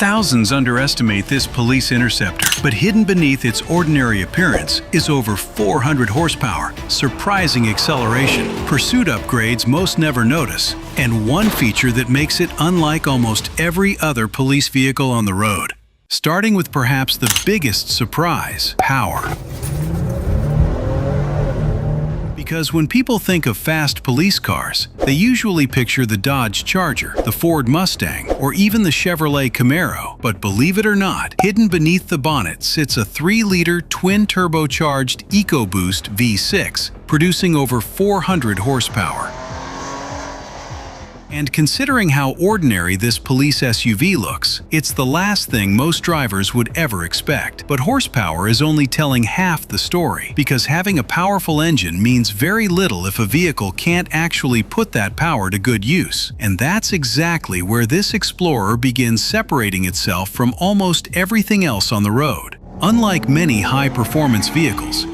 Thousands underestimate this police interceptor, but hidden beneath its ordinary appearance is over 400 horsepower, surprising acceleration, pursuit upgrades most never notice, and one feature that makes it unlike almost every other police vehicle on the road. Starting with perhaps the biggest surprise: power. Because when people think of fast police cars, they usually picture the Dodge Charger, the Ford Mustang, or even the Chevrolet Camaro. But believe it or not, hidden beneath the bonnet sits a 3-liter twin-turbocharged EcoBoost V6, producing over 400 horsepower. And considering how ordinary this police SUV looks, it's the last thing most drivers would ever expect. But horsepower is only telling half the story, because having a powerful engine means very little if a vehicle can't actually put that power to good use. And that's exactly where this Explorer begins separating itself from almost everything else on the road. Unlike many high-performance vehicles,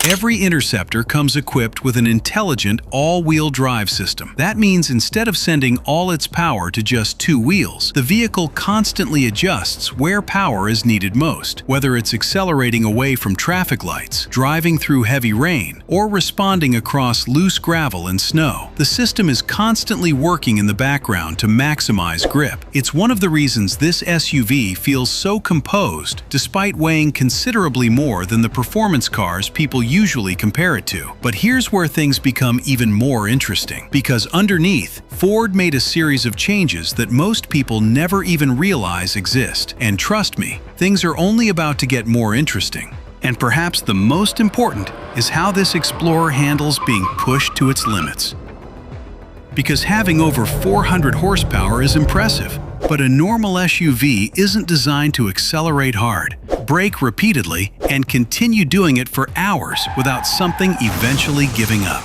every Interceptor comes equipped with an intelligent all-wheel drive system. That means instead of sending all its power to just 2 wheels, the vehicle constantly adjusts where power is needed most, whether it's accelerating away from traffic lights, driving through heavy rain, or responding across loose gravel and snow. The system is constantly working in the background to maximize grip. It's one of the reasons this SUV feels so composed, despite weighing considerably more than the performance cars people usually compare it to. But here's where things become even more interesting, because underneath, Ford made a series of changes that most people never even realize exist. And trust me, things are only about to get more interesting. And perhaps the most important is how this Explorer handles being pushed to its limits. Because having over 400 horsepower is impressive, but a normal SUV isn't designed to accelerate hard, brake repeatedly, and continue doing it for hours without something eventually giving up.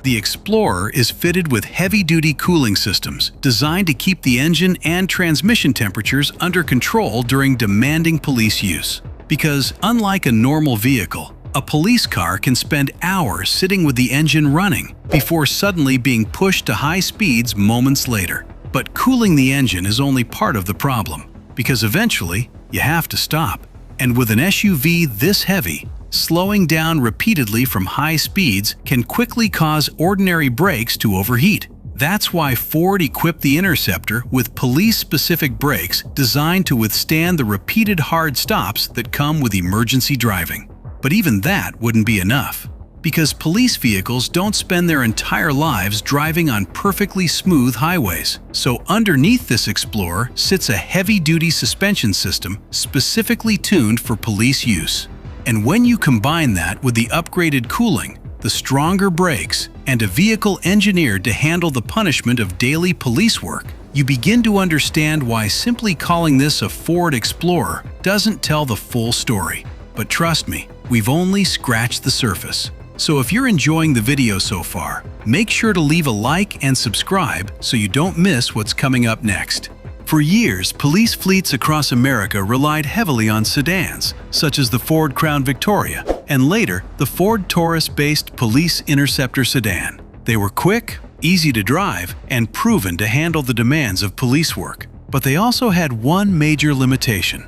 The Explorer is fitted with heavy-duty cooling systems designed to keep the engine and transmission temperatures under control during demanding police use. Because unlike a normal vehicle, a police car can spend hours sitting with the engine running before suddenly being pushed to high speeds moments later. But cooling the engine is only part of the problem, because eventually you have to stop. And with an SUV this heavy, slowing down repeatedly from high speeds can quickly cause ordinary brakes to overheat. That's why Ford equipped the Interceptor with police-specific brakes designed to withstand the repeated hard stops that come with emergency driving. But even that wouldn't be enough, because police vehicles don't spend their entire lives driving on perfectly smooth highways. So underneath this Explorer sits a heavy-duty suspension system specifically tuned for police use. And when you combine that with the upgraded cooling, the stronger brakes, and a vehicle engineered to handle the punishment of daily police work, you begin to understand why simply calling this a Ford Explorer doesn't tell the full story. But trust me, we've only scratched the surface. So if you're enjoying the video so far, make sure to leave a like and subscribe so you don't miss what's coming up next. For years, police fleets across America relied heavily on sedans, such as the Ford Crown Victoria, and later, the Ford Taurus-based Police Interceptor sedan. They were quick, easy to drive, and proven to handle the demands of police work. But they also had one major limitation: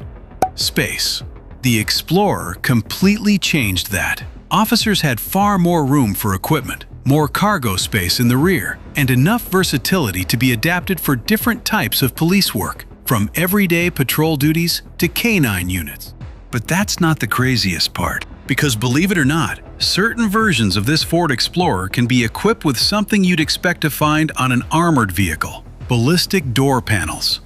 space. The Explorer completely changed that. Officers had far more room for equipment, more cargo space in the rear, and enough versatility to be adapted for different types of police work, from everyday patrol duties to canine units. But that's not the craziest part, because believe it or not, certain versions of this Ford Explorer can be equipped with something you'd expect to find on an armored vehicle: ballistic door panels.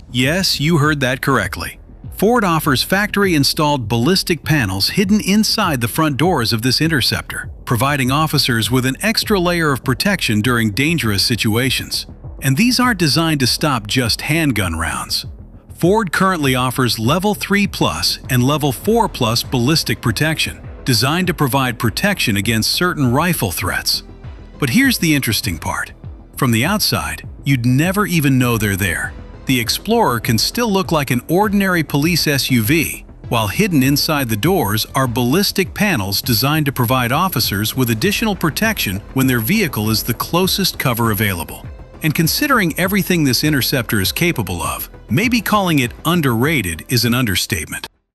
Yes, you heard that correctly. Ford offers factory-installed ballistic panels hidden inside the front doors of this Interceptor, providing officers with an extra layer of protection during dangerous situations. And these aren't designed to stop just handgun rounds. Ford currently offers Level 3+ and Level 4+ ballistic protection, designed to provide protection against certain rifle threats. But here's the interesting part. From the outside, you'd never even know they're there. The Explorer can still look like an ordinary police SUV, while hidden inside the doors are ballistic panels designed to provide officers with additional protection when their vehicle is the closest cover available. And considering everything this Interceptor is capable of, Maybe calling it underrated is an understatement.